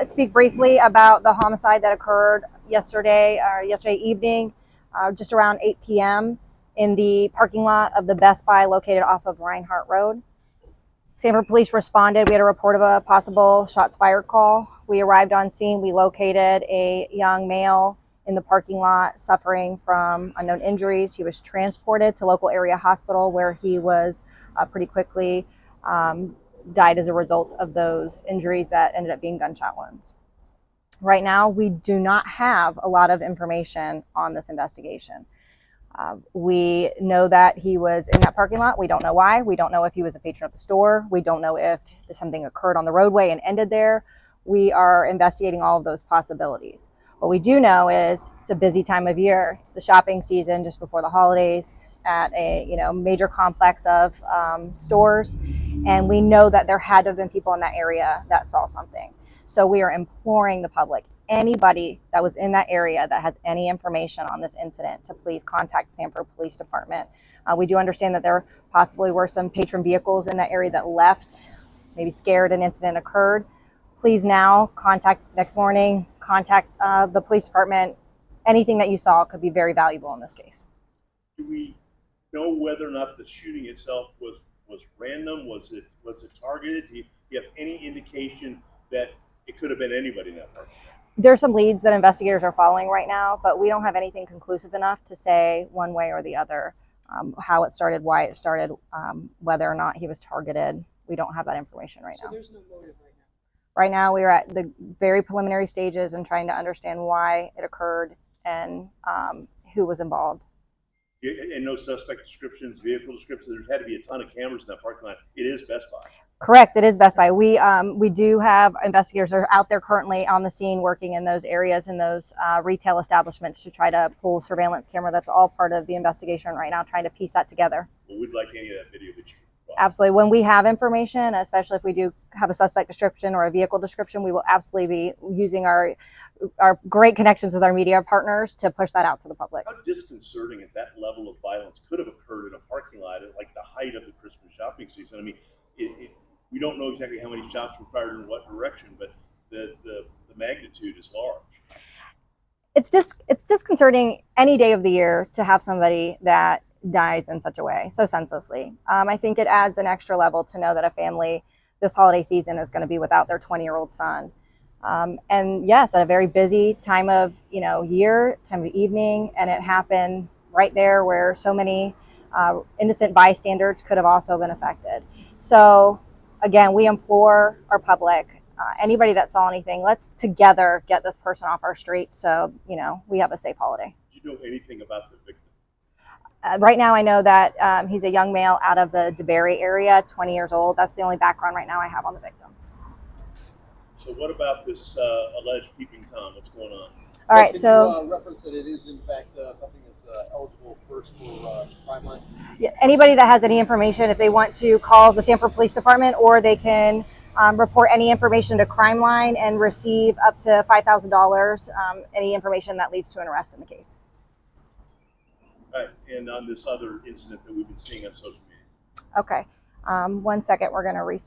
Speak briefly about the homicide that occurred yesterday evening, just around 8 p.m. in the parking lot of the Best Buy located off of Reinhardt Road. Sanford Police responded. We had a report of a possible shots fired call. We arrived on scene. We located a young male in the parking lot suffering from unknown injuries. He was transported to local area hospital where he was pretty quickly died as a result of those injuries that ended up being gunshot wounds. Right now, we do not have a lot of information on this investigation. We know that he was in that parking lot. We don't know why. We don't know if he was a patron of the store. We don't know if something occurred on the roadway and ended there. We are investigating all of those possibilities. What we do know is it's a busy time of year. It's the shopping season just before the holidays at a major complex of stores, and we know that there had to have been people in that area that saw something. So we are imploring the public, anybody that was in that area that has any information on this incident, to please contact Sanford Police Department. We do understand that there possibly were some patron vehicles in that area that left, maybe scared an incident occurred. Please now contact us next morning, contact the police department. Anything that you saw could be very valuable in this case. Do we know whether or not the shooting itself was random? Was it targeted? Do you have any indication that it could have been anybody in that parking lot? There's some leads that investigators are following right now, but we don't have anything conclusive enough to say one way or the other how it started, why it started, whether or not he was targeted. We don't have that information right now. So there's no motive right now? Right now, we are at the very preliminary stages and trying to understand why it occurred and who was involved. And no suspect descriptions, vehicle descriptions. There's had to be a ton of cameras in that parking lot. It is Best Buy. Correct. It is Best Buy. We do have investigators that are out there currently on the scene working in those areas, in those retail establishments, to try to pull surveillance camera. That's all part of the investigation right now, trying to piece that together. Well, we'd like any of that video that you brought. Absolutely. When we have information, especially if we do have a suspect description or a vehicle description, we will absolutely be using our great connections with our media partners to push that out to the public. How disconcerting if that level of violence could have occurred in a parking lot at like the height of the Christmas shopping season. I mean, we don't know exactly how many shots were fired in what direction, but the magnitude is large. It's disconcerting any day of the year to have somebody that dies in such a way, so senselessly. I think it adds an extra level to know that a family this holiday season is going to be without their 20-year-old son. And yes, at a very busy time of year, time of evening, and it happened right there where so many innocent bystanders could have also been affected. So again, we implore our public, anybody that saw anything, let's together get this person off our street so we have a safe holiday. Do you know anything about the victim? Right now, I know that he's a young male out of the DeBerry area, 20 years old. That's the only background right now I have on the victim. So what about this alleged peeping Tom? What's going on? All right, so you reference that it is in fact something that's eligible first for crime line? Yeah, anybody that has any information, if they want to call the Sanford Police Department, or they can report any information to Crime Line and receive up to $5,000, any information that leads to an arrest in the case. All right, and on this other incident that we've been seeing on social media. Okay, 1 second, we're going to